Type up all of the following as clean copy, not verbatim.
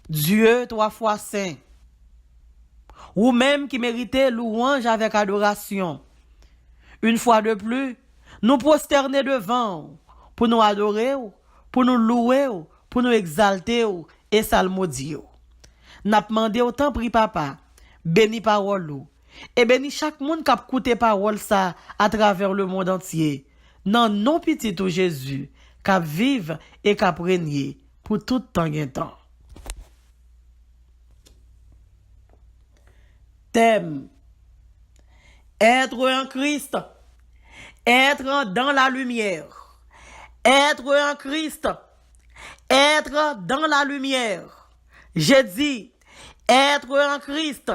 Dieu 3 fois saint, ou même qui méritait louange avec adoration. Une fois de plus, nous prosterner devant pour nous adorer, pour nous louer, pour nous exalter et salmodier. N'a demandé autant pri papa, béni parole et béni chaque monde qui a écouté parole ça à travers le monde entier. Non non petit tout Jésus, qui vive et qui régner pour tout temps et temps. Thème: être en Christ, être dans la lumière. Être en Christ, être dans la lumière. J'ai dit, être en Christ,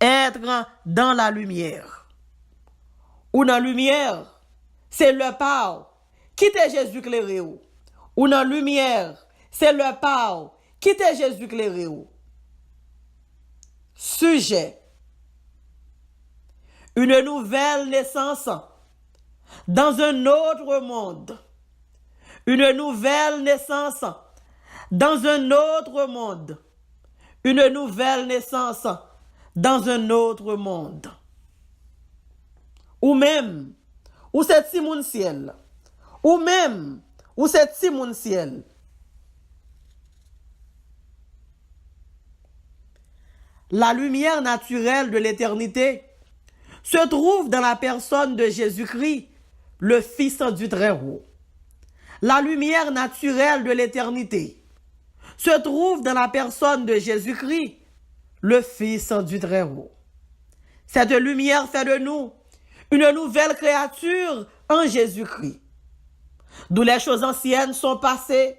être dans la lumière. Ou dans la lumière, c'est le Père qui t'est Jésus éclairé. Ou dans la lumière, c'est le Père qui t'est Jésus éclairé. Sujet: une nouvelle naissance dans un autre monde. Une nouvelle naissance dans un autre monde. Une nouvelle naissance dans un autre monde. Ou même, ou c'est Simon ciel. Ou même, ou c'est Simon ciel. La lumière naturelle de l'éternité se trouve dans la personne de Jésus-Christ, le Fils du Très-Haut. La lumière naturelle de l'éternité se trouve dans la personne de Jésus-Christ, le Fils du Très-Haut. Cette lumière fait de nous une nouvelle créature en Jésus-Christ, d'où les choses anciennes sont passées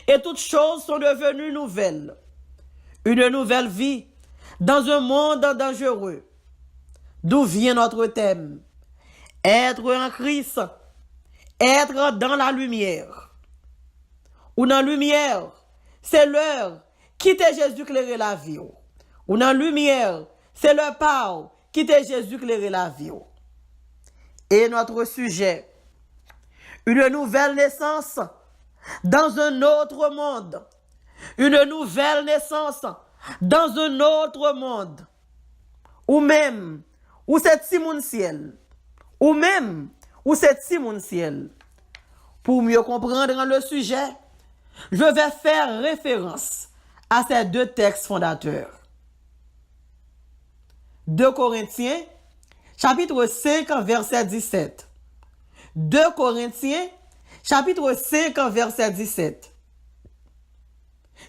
et toutes choses sont devenues nouvelles. Une nouvelle vie dans un monde dangereux. D'où vient notre thème: être en Christ, être dans la lumière. Ou dans la lumière, c'est l'heure qui t'est Jésus éclairer la vie. Ou dans la lumière, c'est le Père qui t'est Jésus éclairer la vie. Et notre sujet: une nouvelle naissance dans un autre monde. Une nouvelle naissance dans un autre monde. Ou même, ou c'est Simon ciel. Ou même, ou c'est Simon ciel. Pour mieux comprendre le sujet, je vais faire référence à ces deux textes fondateurs. 2 Corinthiens, chapitre 5, verset 17. 2 Corinthiens, chapitre 5, verset 17.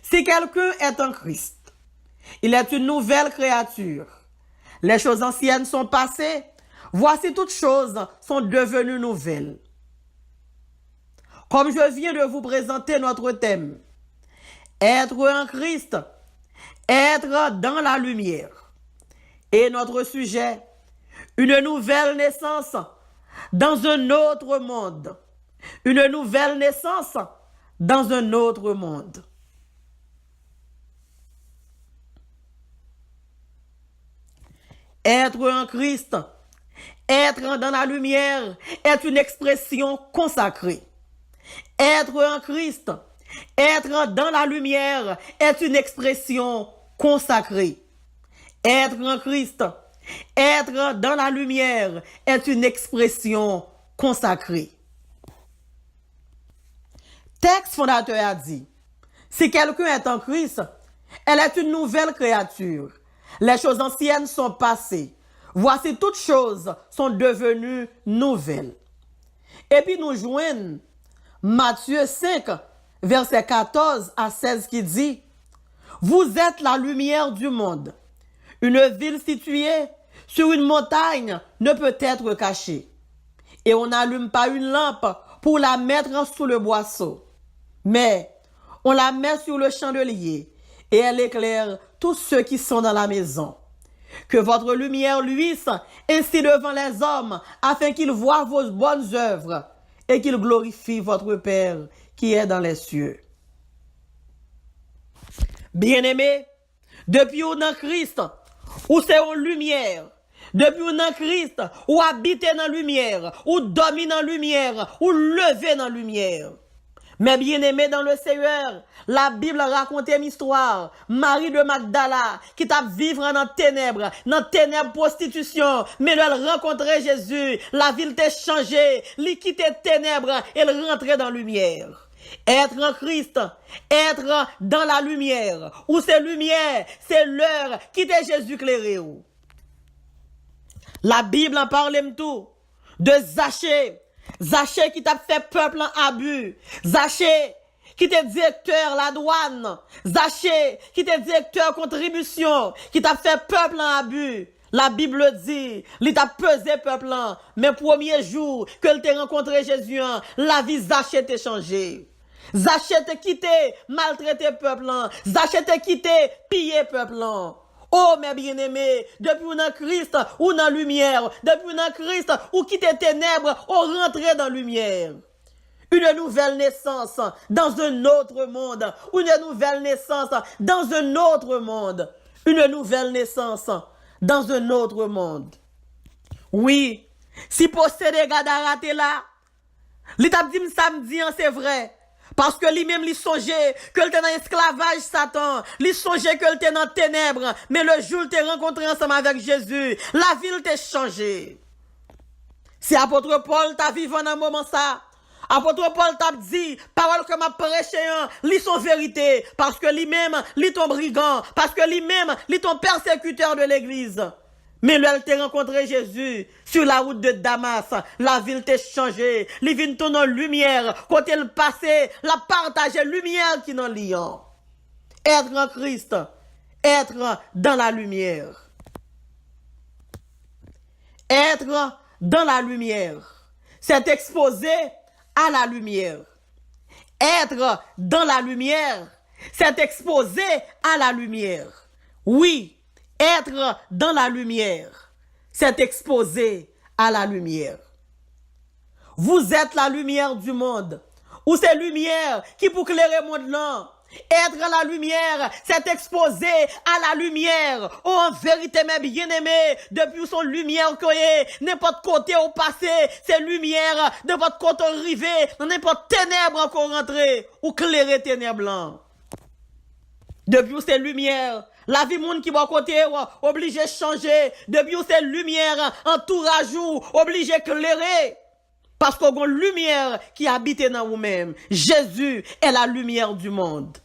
Si quelqu'un est en Christ, il est une nouvelle créature. Les choses anciennes sont passées. Voici toutes choses sont devenues nouvelles. Comme je viens de vous présenter notre thème, être en Christ, être dans la lumière. Et notre sujet, une nouvelle naissance dans un autre monde. Une nouvelle naissance dans un autre monde. Être en Christ, être dans la lumière est une expression consacrée. Être en Christ, être dans la lumière est une expression consacrée. Être en Christ, être dans la lumière est une expression consacrée. Texte fondateur a dit, si quelqu'un est en Christ, elle est une nouvelle créature. Les choses anciennes sont passées. Voici toutes choses sont devenues nouvelles. Et puis nous joignons Matthieu 5, verset 14 à 16 qui dit, vous êtes la lumière du monde. Une ville située sur une montagne ne peut être cachée. Et on n'allume pas une lampe pour la mettre sous le boisseau. Mais on la met sur le chandelier et elle éclaire tous ceux qui sont dans la maison. Que votre lumière luise ainsi devant les hommes, afin qu'ils voient vos bonnes œuvres et qu'ils glorifient votre Père qui est dans les cieux. Bien-aimés, depuis on en Christ, où c'est en lumière, depuis on en Christ, où habiter dans la lumière, où dormir dans la lumière, où lever dans la lumière. Mes bien-aimés dans le Seigneur, la Bible raconte une histoire. Marie de Magdala, qui t'a vivre dans ténèbres prostitution, mais elle rencontrait Jésus, la ville t'est changée, elle quittait ténèbres, elle rentrait dans la lumière. Être en Christ, être dans la lumière, où c'est lumière, c'est l'heure, quitter Jésus clairé. La Bible en parle tout de Zachée. Zachée qui t'a fait peuple en abus. Zachée qui était directeur la douane. Zachée qui était directeur contribution. Qui t'a fait peuple en abus. La Bible dit, il t'a pesé peuple en. Mais premier jour que t'a rencontré Jésus, la vie Zachée t'a changé. Zachée t'a quitté, maltraité peuple en. Zachée t'a quitté, pillé peuple en. Oh, mes bien-aimés, depuis ou dans Christ, ou dans la lumière, depuis ou dans Christ, ou quitter ténèbres, ou rentrer dans la lumière. Une nouvelle naissance dans un autre monde. Une nouvelle naissance dans un autre monde. Une nouvelle naissance dans un autre monde. Oui, si posséder Gadara là, l'étape dit samedi, c'est vrai. Parce que lui-même, il songeait que il était dans l'esclavage Satan. Il songeait que il était dans les ténèbres. Mais le jour où il rencontré ensemble avec Jésus, la ville t'a changé. Si apôtre Paul t'a vécu dans un moment ça, apôtre Paul t'a dit, parole que m'a prêché, li son vérité. Parce que lui-même, li ton brigand. Parce que lui-même, li ton persécuteur de l'église. Mais là, elle t'a rencontré Jésus sur la route de Damas. La ville t'a changé. Les vignes tournent en lumière. Quand elle passait, la partageait lumière qui n'en liant. Être en Christ. Être dans la lumière. Être dans la lumière. C'est exposé à la lumière. Être dans la lumière. C'est exposé à la lumière. Oui. Être dans la lumière, c'est exposé à la lumière. Vous êtes la lumière du monde. Ou c'est lumière qui pour éclairer le monde là. Être dans la lumière, c'est exposé à la lumière. Oh, en vérité, mes bien-aimés, depuis son lumière que n'importe côté au passé, c'est lumière, n'importe côté arrivé, dans n'importe ténèbres encore rentré, ou clairer ténèbres là. Depuis c'est lumière, la vie monde qui va côté obligé de changer. Depuis c'est lumière, entourage obligé de clairer. Parce qu'on a une lumière qui habite dans vous-même. Jésus est la lumière du monde.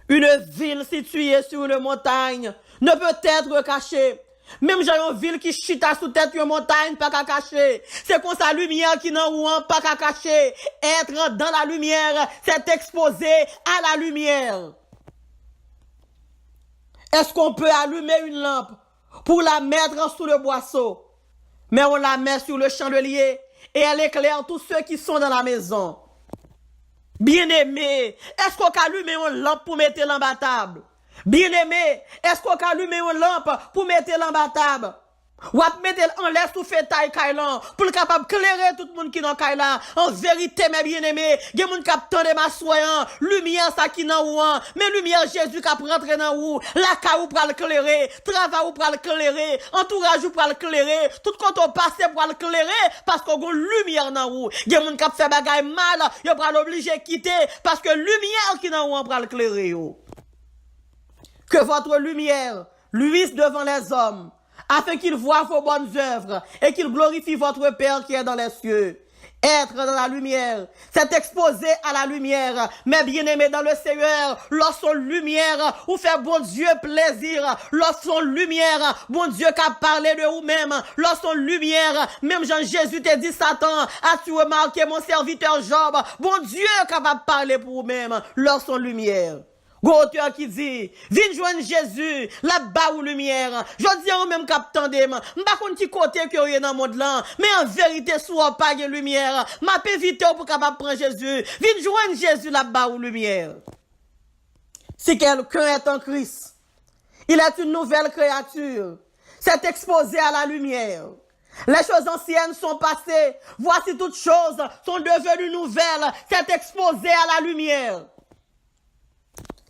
Une ville située sur une montagne ne peut être cachée. Même j'ai une ville qui chita sous tête une montagne, pas qu'à cacher. C'est comme ça, lumière qui n'a pas qu'à cacher. Être dans la lumière, c'est exposé à la lumière. Est-ce qu'on peut allumer une lampe pour la mettre sous le boisseau? Mais on la met sur le chandelier et elle éclaire tous ceux qui sont dans la maison. Bien-aimé, est-ce qu'on peut allumer une lampe pour mettre l'embattable? Bien-aimé, est-ce qu'on peut allumer une lampe pour mettre l'embattable? Ou à mettre en l'air sous fétail kailan pour le capable clairer tout le monde qui dans kailan. En vérité, mes bien-aimés, il y a monde qui attendent ma soyant, lumière ça qui dans ou, mais lumière Jésus qui a rentré dans ou, la ka ou pour le clairer, travail ou pour le clairer, entourage ou pour le clairer, tout quand on passe pour le clairer parce qu'on a lumière dans ou. Il y a monde qui fait bagaille mal, il va l'obliger quitter parce que lumière qui dans ou pour le clairer. Que votre lumière luise devant les hommes, afin qu'ils voient vos bonnes œuvres et qu'ils glorifient votre Père qui est dans les cieux. Être dans la lumière, c'est exposé à la lumière. Mais bien-aimés dans le Seigneur, lorsqu'on lumière, ou fait bon Dieu plaisir. Lorsqu'on lumière, bon Dieu qu'a parlé de vous-même. Lorsqu'on lumière, même Jean-Jésus t'a dit Satan, as-tu remarqué mon serviteur Job? Bon Dieu capable de parler pour vous-même. Lorsqu'on lumière. Auteur qui dit, viens joindre Jésus, là-bas ou lumière. Je dis en même captant des mains. M'pas qu'on petit côté que y a dans le monde là. Mais en vérité, soit pas de lumière. M'a pas évité pour capable prendre Jésus. Viens joindre Jésus là-bas ou lumière. Si quelqu'un est en Christ, il est une nouvelle créature. C'est exposé à la lumière. Les choses anciennes sont passées. Voici toutes choses sont devenues nouvelles. C'est exposé à la lumière.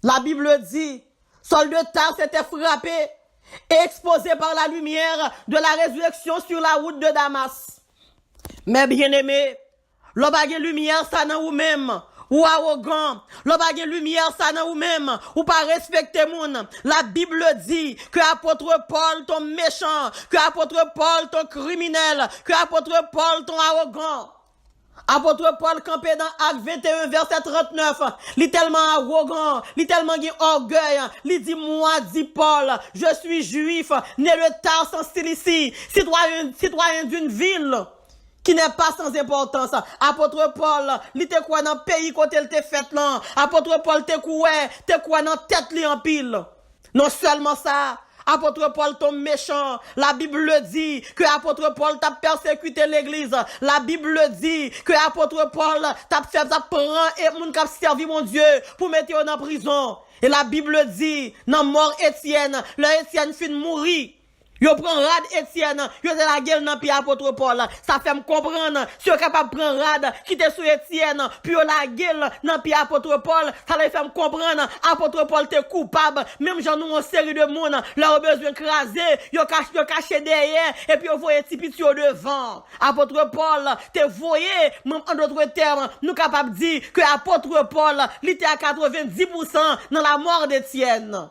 La Bible dit, Saul de Tarse était frappé et exposé par la lumière de la résurrection sur la route de Damas. Mais bien-aimés, L'on pas de lumière ça dans ou même. Ou arrogant, l'on pas de lumière ça dans ou même, ou pas respecter moun. La Bible dit que apôtre Paul ton méchant, que apôtre Paul ton criminel, que apôtre Paul ton arrogant. Apôtre Paul campé dans Acte 21 verset 39, il est tellement arrogant, il est tellement orgueil, il dit moi dit Paul, je suis juif, né de Tarse en Cilicie, citoyen d'une ville qui n'est pas sans importance. Apôtre Paul, il était quoi dans le pays côté il était fait là. Apôtre Paul était quoi dans tête li en pile. Non seulement ça, apôtre Paul tombe méchant. La Bible dit que apôtre Paul t'a persécuté l'église. La Bible dit que apôtre Paul t'a fait ça prendre et moun k'ap servi mon Dieu pour mettre en prison. Et la Bible dit dans mort Étienne, le Étienne fin mourir. Yo prend rad Étienne, yo de la gueule dans pied apôtre Paul. Ça fait me comprendre, si yo capable prendre rad, quitter sur Étienne, puis yo la gueule dans pied apôtre Paul, ça les fait me comprendre, apôtre Paul t'es coupable, même j'en nous une série de monde, leur besoin craser, yo caché derrière, et puis yo voyez petit petit devant. Apôtre Paul, t'es voyé, même en d'autres termes, nous capable dire que apôtre Paul, il était à 90% dans la mort d'Étienne.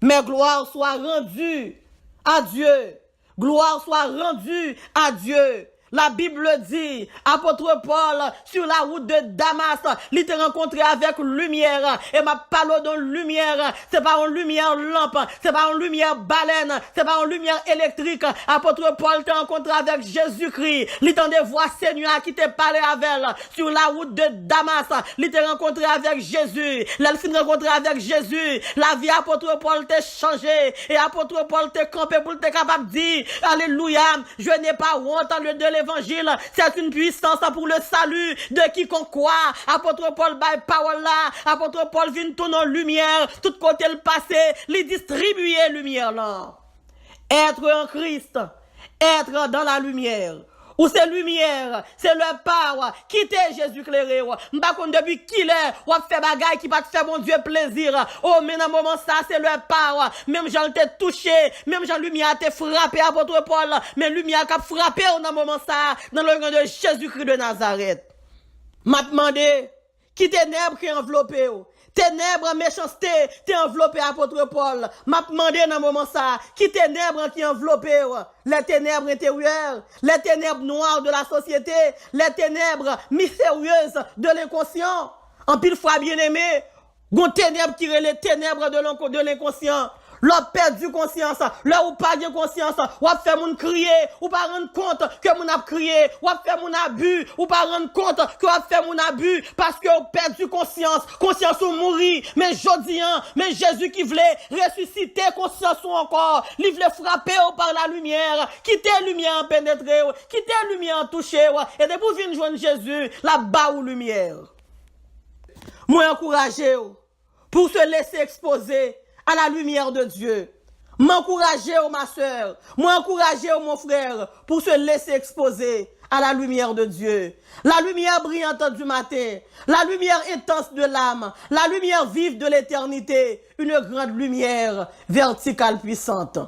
Mais gloire soit rendue à Dieu. Gloire soit rendue à Dieu. La Bible dit, apôtre Paul, sur la route de Damas, il était rencontré avec lumière. Et ma parole de lumière, c'est pas une lumière lampe, c'est pas une lumière baleine, c'est pas une lumière électrique. Apôtre Paul t'a rencontré avec Jésus-Christ. Il était voix Seigneur qui t'a parlé avec elle. Sur la route de Damas, il était rencontré avec Jésus. Il s'est rencontré avec Jésus. La vie apôtre Paul t'a changé. Et apôtre Paul t'a campé pour t'être capable de dire, alléluia, je n'ai pas honte de l'évangile, c'est une puissance pour le salut de quiconque croit. Apôtre Paul by parole là, apôtre Paul vient tourner en lumière, tout côté le passé, les distribuer lumière là. Être en Christ, être dans la lumière. Ou c'est lumière, c'est le power, quitter Jésus clairé. M'pa kon depuis qu'il est, ou fait bagay qui va te faire mon Dieu plaisir. Oh, mais dans moment ça, c'est le power. Même Jean t'ai touché, même Jean lumière t'ai frappé à votre Paul, mais lumière qui a frappé dans moment ça, dans le nom de Jésus-Christ de Nazareth. M'a demandé, qui ténèbres qui enveloppé ou? Ténèbres, méchanceté, t'es enveloppé apôtre Paul. M'a demandé dans un moment ça, qui ténèbres qui enveloppé, les ténèbres intérieures, les ténèbres noires de la société, les ténèbres mystérieuses de l'inconscient. En pile fois bien aimé, gon ténèbres qui relèvent les ténèbres de l'inconscient. L'on perdu conscience, là ou pas de conscience, ou a fait moun crier, ou pas rendre compte que moun a crié, ou a fait moun abus, ou pas rendre compte que a fait moun abus, parce que ou perdu conscience ou mourir, mais jodi mais Jésus qui voulait ressusciter conscience ou encore, il voulait frapper par la lumière, quitter lumière pénétrer, quitter lumière toucher, et de pour venir joindre Jésus, là-bas ou lumière. Moi encourager pour se laisser exposer à la lumière de Dieu. M'encourager, ma soeur, m'encourager, mon frère, pour se laisser exposer à la lumière de Dieu. La lumière brillante du matin, la lumière intense de l'âme, la lumière vive de l'éternité, une grande lumière verticale puissante.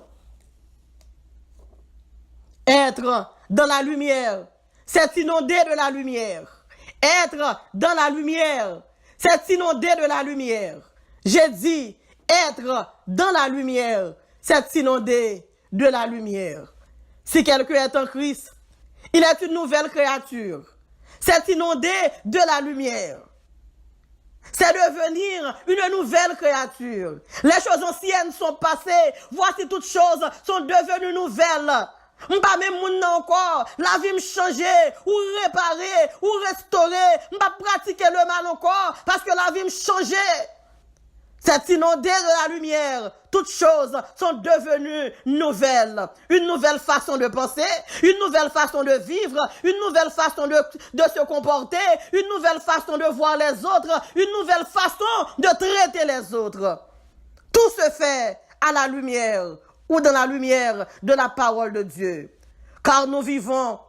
Être dans la lumière, c'est inonder de la lumière. Être dans la lumière, c'est inonder de la lumière. J'ai dit, être dans la lumière, c'est s'inonder de la lumière. Si quelqu'un est en Christ, il est une nouvelle créature. C'est s'inonder de la lumière. C'est devenir une nouvelle créature. Les choses anciennes sont passées. Voici toutes choses sont devenues nouvelles. M'pa même moun encore, la vie me changer, ou réparer, ou restaurer. M'pa pratiquer le mal encore, parce que la vie me changer. C'est inondé de la lumière. Toutes choses sont devenues nouvelles. Une nouvelle façon de penser, une nouvelle façon de vivre, une nouvelle façon de se comporter, une nouvelle façon de voir les autres, une nouvelle façon de traiter les autres. Tout se fait à la lumière ou dans la lumière de la parole de Dieu. Car nous vivons,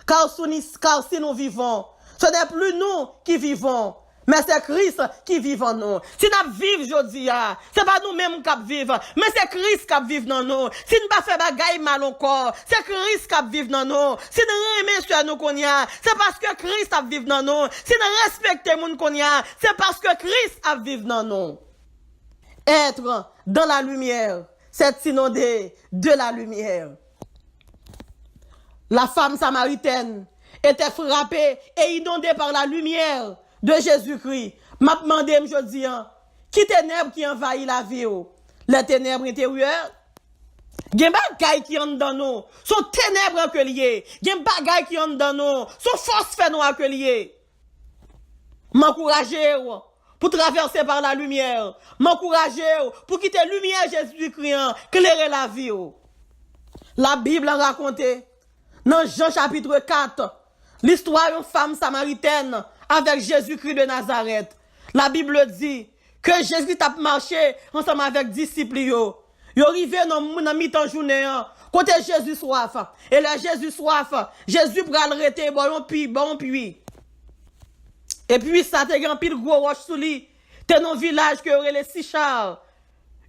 car si nous vivons, ce n'est plus nous qui vivons, Mais c'est Christ qui vit en nous. Si nous vivons aujourd'hui, c'est pas nous-mêmes qui vivons, mais c'est Christ qui vit dans nous. Si nous pas fait bagaille mal encore, c'est Christ qui vit dans nous. Si nous remettons sur nous qu'on y a, c'est parce que Christ vit dans nous. Si nous respectons les qu'on y a, c'est parce que Christ vit dans nous. Être dans la lumière, c'est s'inonder de la lumière. La femme samaritaine était frappée et inondée par la lumière de Jésus-Christ. M'a demandé, je dis, qui ténèbres qui envahit la vie? Les ténèbres intérieures? Gen bagay qui ont dans nous, sont ténèbres que lié. Gen bagay qui ont dans nous, sont force fait noir que lié. M'encourager pour traverser par la lumière. M'encourager pour quitter la lumière Jésus-Christ, éclairer la vie. La Bible a raconté dans Jean chapitre 4, l'histoire d'une femme samaritaine avec Jésus-Christ de Nazareth. La Bible dit que Jésus a marché ensemble avec disciples. Ils arrivé dans mi-temps journée, côté Jésus soif. Et là, Jésus soif, Jésus pral rete, bon puis. Et puis, ça te grand pile gros roche sous lui. T'es dans un village que aurait les Sichar.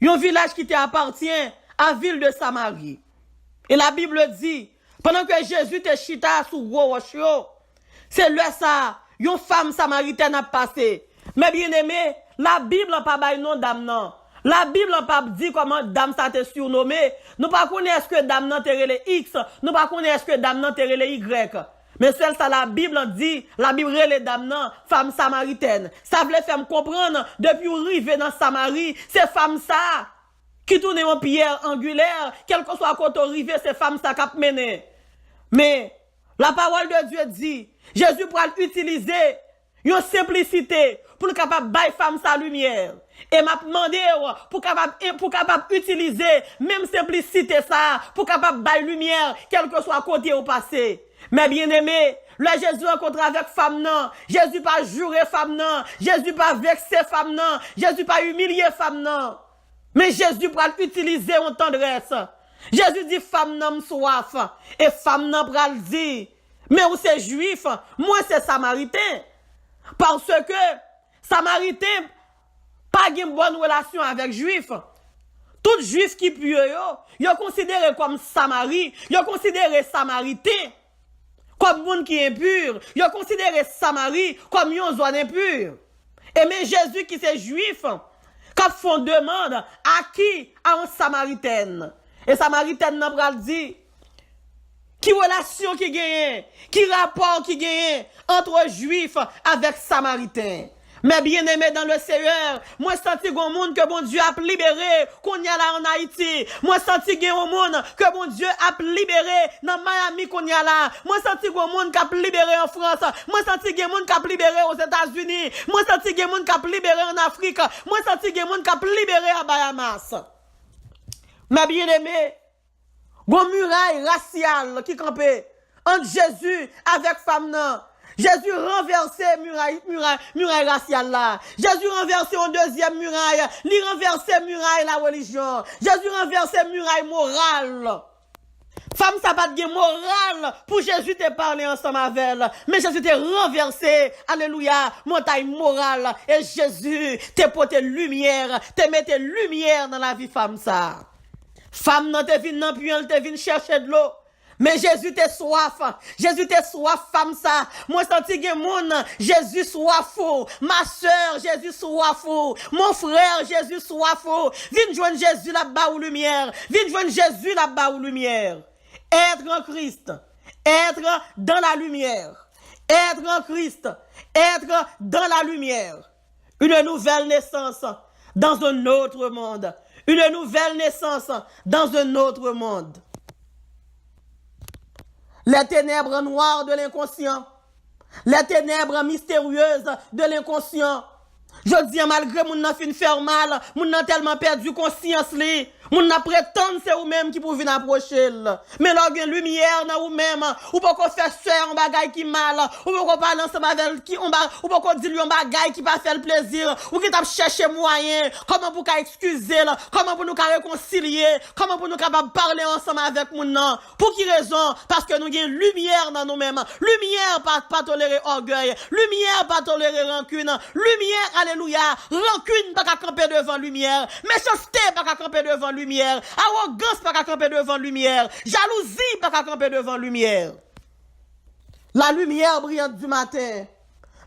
Un village qui t'appartient à la ville de Samarie. Et la Bible dit, pendant que Jésus te chita sous gros roche, c'est là ça, une femme samaritaine a passé. Mais bien aimé, la Bible n'a pas bail non dame non. La Bible n'a pas dit comment dame ça te surnommé. Nous pas connaissons que dame non terre les X, nous pas connaissons que dame non terre les Y. Mais celle ça la Bible dit, la Bible les dame non, femme samaritaine. Ça voulait faire me comprendre depuis arriver dans Samarie, c'est femme ça qui tourne en pierre angulaire, quel que soit quand arrivé, c'est femme ça qui mené. Mais la parole de Dieu dit, Jésus pourra utiliser une simplicité pour capable bailler femme sa lumière. Et m'a demandé pour capable utiliser même simplicité ça pour capable bailler lumière quel que soit côté au passé. Mais bien aimé, là Jésus rencontre avec femme non, Jésus pas juré femme non, Jésus pas vexé femme non, Jésus pas humilié femme non. Mais Jésus pourra utiliser en tendresse. Jésus dit femme non soif et femme non pral dit mais où c'est juif, moi c'est samaritain. Parce que samaritain pas une bonne relation avec juif. Tout juif qui pue yo considéré comme Samarie, yo considéré samaritain comme monde qui est impur, yo considéré Samarie comme une zone impure. Et mais Jésus qui c'est juif, quand font demande à qui? À un samaritaine. Et samaritaine n'a pas dit qui relation qui gagne, qui rapport qui gagne entre juifs avec samaritains. Mais bien aimé dans le Seigneur, moi senti gon monde que bon Dieu a libéré qu'on y a là en Haïti. Moi senti gon monde que bon Dieu a libéré dans Miami qu'on y a là. Moi senti gon monde qui a libéré en France. Moi senti gon monde qui a libéré aux États-Unis. Moi senti gon monde qui a libéré en Afrique. Moi senti gon monde qui a libéré à Bahamas. Mais bien aimé, gon muraille raciale qui campait entre Jésus avec femme non. Jésus renversait muraille raciale là. Jésus renversait une deuxième muraille. Il renversait muraille la religion. Jésus renversait muraille morale. Femme ça pas de morale pour Jésus te parler ensemble avec elle. Mais Jésus te renversé, alléluia, montagne morale. Et Jésus te porté lumière, te mettait lumière dans la vie femme ça. Femme non te vient non puis elle te vient chercher de l'eau. Mais Jésus t'es soif. Jésus t'es soif, femme ça. Moi, senti que moun, Jésus soif. Ma soeur, Jésus soif. Mon frère, Jésus soif. Viens joindre Jésus là-bas ou lumière. Viens joindre Jésus là-bas ou lumière. Être en Christ. Être dans la lumière. Être en Christ. Être dans la lumière. Une nouvelle naissance dans un autre monde. Une nouvelle naissance dans un autre monde. Les ténèbres noires de l'inconscient. Les ténèbres mystérieuses de l'inconscient. Je dis, malgré mon nan fin faire mal, mon nan tellement perdu conscience li, Moun n'a prétendre c'est ou même qui pour venir approcher. Mais là, il y a lumière dans ou même. Ou pas qu'on fait faire un bagay qui mal. Ou pas qu'on parle ensemble avec qui, ou pas qu'on dit lui un bagay qui va faire le plaisir. Ou qui t'a cherché moyen. Comment pour qu'à excuser, comment pour nous qu'à réconcilier. Comment pour nous qu'à parler ensemble avec moun. Pour qui raison? Parce que nous avons lumière dans nous-mêmes. Lumière pas tolérer orgueil. Lumière pas tolérer rancune. Lumière, alléluia. Rancune pas qu'à camper devant lumière. Méchanceté pas qu'à camper devant lumière. Arrogance pas qu'à camper devant lumière. Jalousie pas qu'à camper devant lumière. La lumière brillante du matin.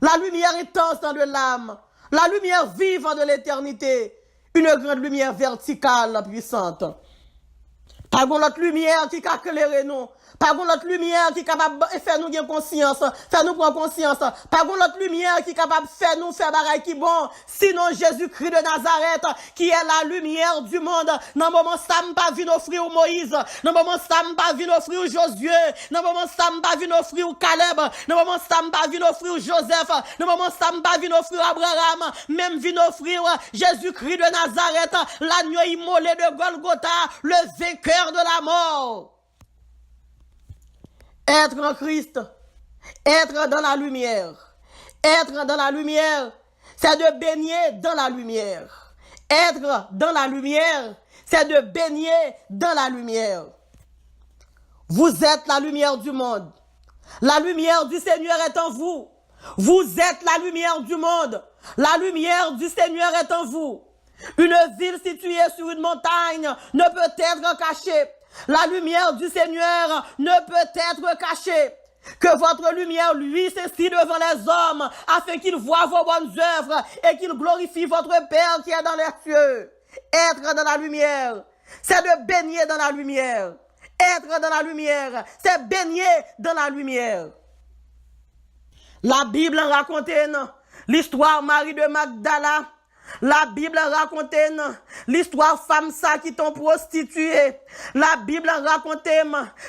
La lumière intense dans de l'âme. La lumière vivante de l'éternité. Une grande lumière verticale puissante. Pas l'autre lumière qui a éclairé nous. Pas l'autre lumière qui est capable de faire nous gagner conscience, faire nous prendre conscience. Pas l'autre lumière qui est capable de faire nous faire bagaille qui bon. Sinon Jésus-Christ de Nazareth, qui est la lumière du monde. Dans le moment ça m'pas vient offrir Moïse. Dans le moment ça m'pas vient offrir Josué. Dans le moment ça m'pas vient offrir Caleb. Dans le moment ça m'pas vient offrir Joseph. Dans le moment ça m'pas vient offrir Abraham. Même vient offrir Jésus-Christ de Nazareth, l'agneau immolé de Golgotha, le vainqueur de la mort. Être en Christ, être dans la lumière. Être dans la lumière, c'est de baigner dans la lumière. Être dans la lumière, c'est de baigner dans la lumière. Vous êtes la lumière du monde. La lumière du Seigneur est en vous. Vous êtes la lumière du monde. La lumière du Seigneur est en vous. Une ville située sur une montagne ne peut être cachée. La lumière du Seigneur ne peut être cachée. Que votre lumière, lui, s'estie devant les hommes, afin qu'ils voient vos bonnes œuvres et qu'ils glorifient votre Père qui est dans les cieux. Être dans la lumière, c'est de baigner dans la lumière. Être dans la lumière, c'est baigner dans la lumière. La Bible raconte l'histoire Marie de Magdala. La Bible raconte l'histoire femme ça qui t'ont prostitué. La Bible raconte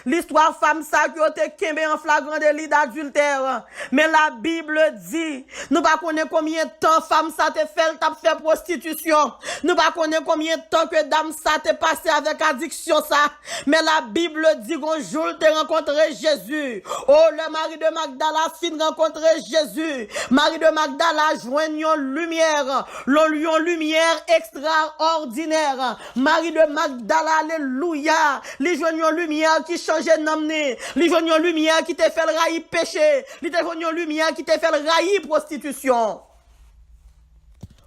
l'histoire femme ça qui ont été quémé en flagrant délit d'adultère. Mais la Bible dit, nous pas connaît combien de temps femme ça te fait prostitution. Nous pas connaît combien de temps que dame ça te passé avec addiction ça. Mais la Bible dit qu'un jour te rencontré Jésus. Oh, le mari de Magdala fin rencontrer Jésus. Marie de Magdala joignent lumière. Une lumière extraordinaire. Marie de Magdala, alléluia. Les joignons lumière qui changeait d'amener. Les joignons lumière qui te fait le raï péché. Les joignons lumière qui te fait le raï prostitution.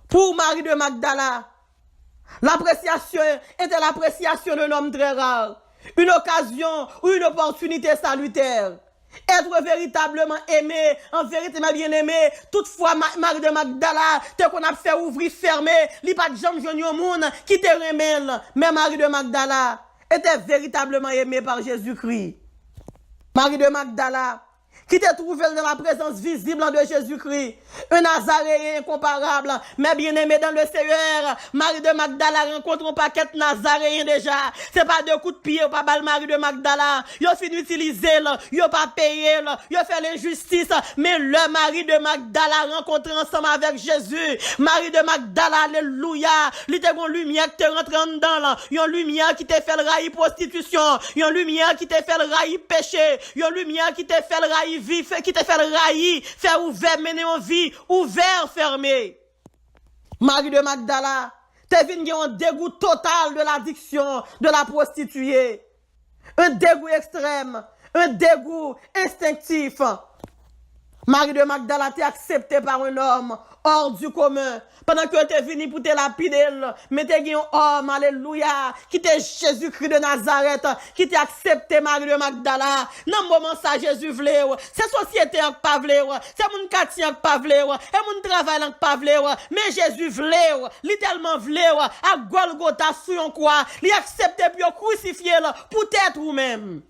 Pour Marie de Magdala, l'appréciation était l'appréciation d'un homme très rare. Une occasion ou une opportunité salutaire. Être véritablement aimé, en vérité bien aimé. Toutefois, Marie de Magdala, te qu'on a fait ouvrir fermé, li pas de jambe joigné au monde qui te remèle. Mais Marie de Magdala était véritablement aimée par Jésus-Christ. Marie de Magdala, qui te trouve dans la présence visible de Jésus-Christ. Un Nazaréen incomparable, mais bien aimé dans le Seigneur. Marie de Magdala rencontre un paquet de Nazaréens déjà. C'est pas deux coups de pied, pas balle Marie de Magdala. Yo fin utiliser, yo pas payé, yo fait l'injustice. Mais le Marie de Magdala rencontre ensemble avec Jésus. Marie de Magdala, alléluia. Il te une lumière qui te rentre en dedans, une lumière qui te fait le rail prostitution. Une lumière qui te fait le rail péché. Une lumière qui te fait le rail vie, qui te fait le rail, faire ouvert, mener en vie, ouvert, fermé. Marie de Magdala, t'es venu un dégoût total de l'addiction, de la prostituée. Un dégoût extrême, un dégoût instinctif. Marie de Magdala t'es acceptée par un homme hors du commun. Pendant que t'es venu pour te lapider, mais t'es un homme, alléluia, qui t'est Jésus-Christ de Nazareth, qui t'est accepté Marie de Magdala. Dans le moment ça, Jésus voulait, c'est société qui pas voulait, c'est mon quartier qui pas voulait, et mon travail qui pas voulait, mais Jésus voulait, littéralement voulait, à Golgotha sur un croix, il accepté puis crucifié pour être vous-même.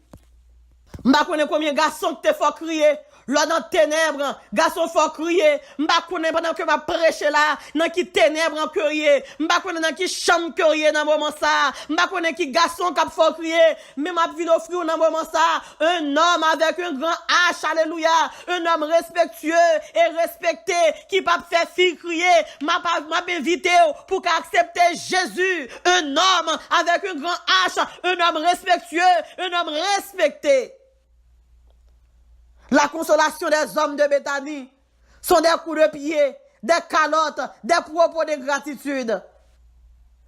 Je ne sais pas combien de garçons te font crier. Là dans ténèbres, garçon faut crier. M'pa connaît pendant que m'a prêcher là, dans qui ténèbres en crier. M'pa connaît dans qui chambre crier dans moment ça. M'pa connaît qui garçon qui faut crier. Mais m'a vinn offrir dans moment ça un homme avec un grand H, alléluia, un homme respectueux et respecté qui pas faire fille crier. M'a invité pour qu'accepter Jésus, un homme avec un grand H, un homme respectueux, un homme respecté. La consolation des hommes de Béthanie sont des coups de pied, des calottes, des propos de gratitude.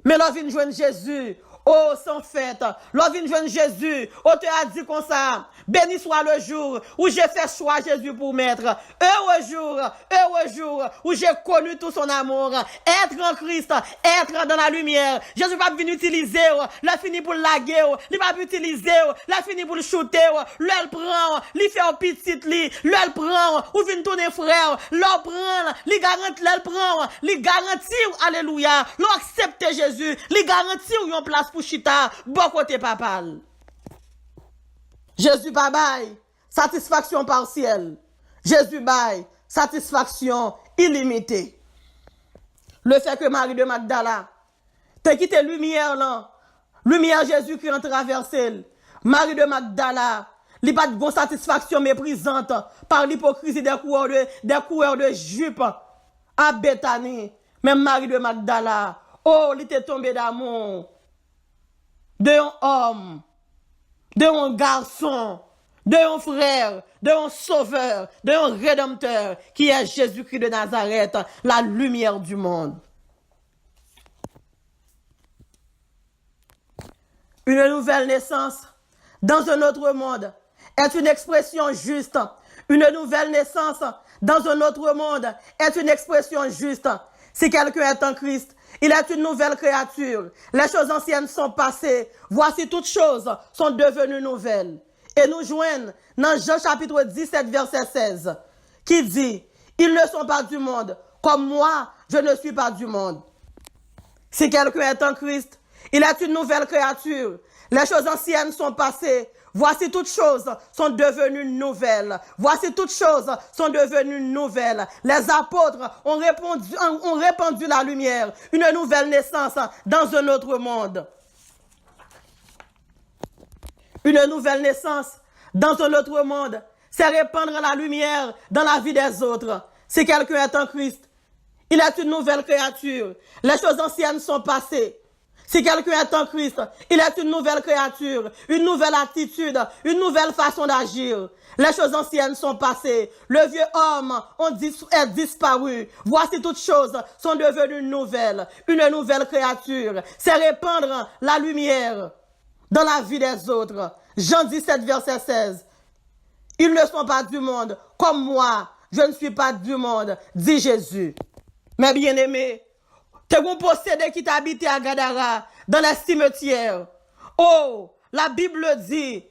Mais l'on vient joindre Jésus. Oh, sans fête. L'on vient joindre Jésus. Oh, tu as dit comme ça. Béni soit le jour où j'ai fait choix Jésus pour mettre. Heureux jour où j'ai connu tout son amour. Être en Christ, être dans la lumière. Jésus va venir utiliser, l'a fini pour laguer, il va utiliser, l'a fini pour le shooter, l'elle prend, il fait un petit lit, l'elle prend, ou vient tourner frère, l'elle prend, il garantit, l'elle prend, il garantit, alléluia, l'accepter Jésus, il garantit une place pour chita, bon côté papa. Jésus baille, satisfaction partielle. Jésus baille, satisfaction illimitée. Le fait que Marie de Magdala te quitté lumière là, lumière Jésus qui a traversé. Marie de Magdala, il pas de bonne satisfaction méprisante par l'hypocrisie des coureurs de jupe à Béthanie. Même Marie de Magdala, oh, il était tombé d'amour d'un homme, d'un garçon, d'un frère, d'un sauveur, d'un rédempteur qui est Jésus-Christ de Nazareth, la lumière du monde. Une nouvelle naissance dans un autre monde est une expression juste. Une nouvelle naissance dans un autre monde est une expression juste. Si quelqu'un est en Christ, il est une nouvelle créature. Les choses anciennes sont passées. Voici toutes choses sont devenues nouvelles. Et nous joignent dans Jean chapitre 17, verset 16, qui dit, ils ne sont pas du monde, comme moi, je ne suis pas du monde. Si quelqu'un est en Christ, il est une nouvelle créature. Les choses anciennes sont passées. Voici toutes choses sont devenues nouvelles. Voici toutes choses sont devenues nouvelles. Les apôtres ont répandu la lumière. Une nouvelle naissance dans un autre monde. Une nouvelle naissance dans un autre monde, c'est répandre la lumière dans la vie des autres. Si quelqu'un est en Christ, il est une nouvelle créature. Les choses anciennes sont passées. Si quelqu'un est en Christ, il est une nouvelle créature, une nouvelle attitude, une nouvelle façon d'agir. Les choses anciennes sont passées. Le vieux homme est disparu. Voici toutes choses sont devenues nouvelles. Une nouvelle créature. C'est répandre la lumière dans la vie des autres. Jean 17, verset 16. Ils ne sont pas du monde, comme moi, je ne suis pas du monde, dit Jésus. Mes bien-aimés, t'es un possédé qui t'habite à Gadara, dans les cimetières. Oh, la Bible dit,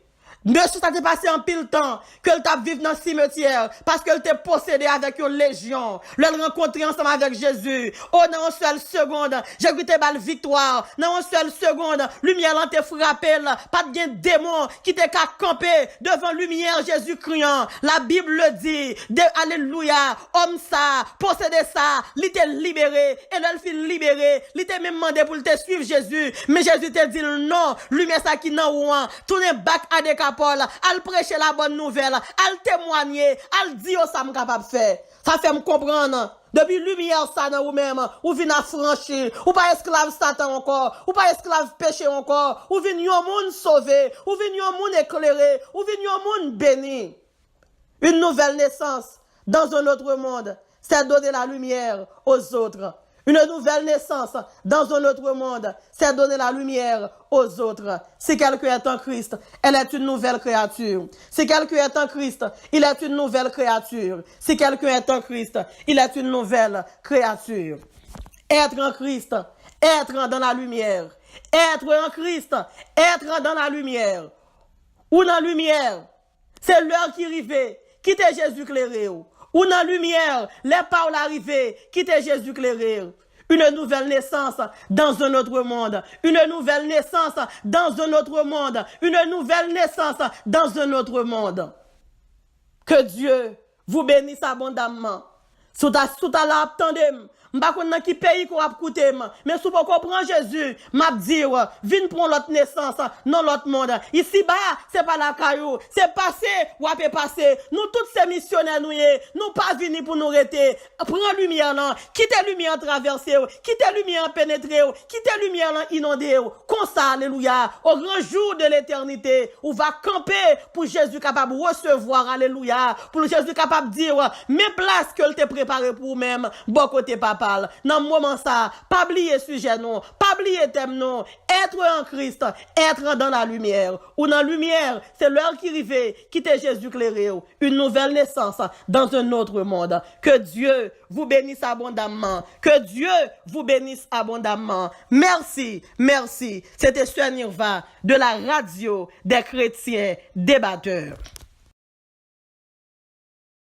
ne se t'est passé en pile temps qu'elle t'a vécu dans le cimetière parce qu'elle t'est possédée avec une légion. Elle rencontré ensemble avec Jésus. Oh, dans une seule seconde, j'ai goûté la victoire. Dans une seule seconde, lumière l'en t'est frappé. Pas de démon qui t'est qu'à camper devant lumière Jésus-Christ. La Bible dit, alléluia, homme ça, possédé ça, il t'est libéré. Et elle fit libéré. Il t'est même demandé pour te suivre Jésus. Mais Jésus t'a dit non, lumière ça qui n'a ouan. Tournez back à des Paul, al prêcher la bonne nouvelle, al témoigner, al dire ça me capable faire. Ça fait me comprendre. Depuis lumière ça dans vous-même, ou vient affranchir, ou pas esclave Satan encore, ou pas esclave péché encore, ou vient un monde sauvé, ou vient un monde éclairé, ou vient un monde béni. Une nouvelle naissance dans un autre monde, c'est donner la lumière aux autres. Une nouvelle naissance dans un autre monde, c'est donner la lumière aux autres. Si quelqu'un est en Christ, elle est une nouvelle créature. Si quelqu'un est en Christ, il est une nouvelle créature. Si quelqu'un est en Christ, il est une nouvelle créature. Être en Christ, être dans la lumière. Être en Christ, être dans la lumière. Ou dans la lumière, c'est l'heure qui arrive, quittez Jésus éclairé. Ou dans la lumière, les paroles arrivées, quittez Jésus éclairé. Une nouvelle naissance dans un autre monde. Une nouvelle naissance dans un autre monde. Une nouvelle naissance dans un autre monde. Que Dieu vous bénisse abondamment. Sous ta la attendez, m'pa connait qui pays qu'on a coûté, mais sous pour comprendre Jésus, m'a dire, viens pour l'autre naissance, non l'autre monde. Ici bas, c'est pas la caillou, c'est passé, ou après passé. Nous tous ces missionnaires nous pas venus pour nous arrêter. Prends lumière là, quittez lumière traverser, quittez lumière pénétrer, quittez lumière là inonder. Comme ça, alléluia, au grand jour de l'éternité, on va camper pour Jésus capable de recevoir, alléluia, pour Jésus capable de dire, mes places que t'es préparé pour vous-même, bon côté papa. Dans le moment ça, pas oublier sujet non, pas oublier thème non, être en Christ, être dans la lumière. Ou dans la lumière, c'est l'heure qui arrive, quitter Jésus clairé, une nouvelle naissance dans un autre monde. Que Dieu vous bénisse abondamment. Que Dieu vous bénisse abondamment. Merci, merci. C'était Sœur Nirva de la radio des chrétiens débatteurs.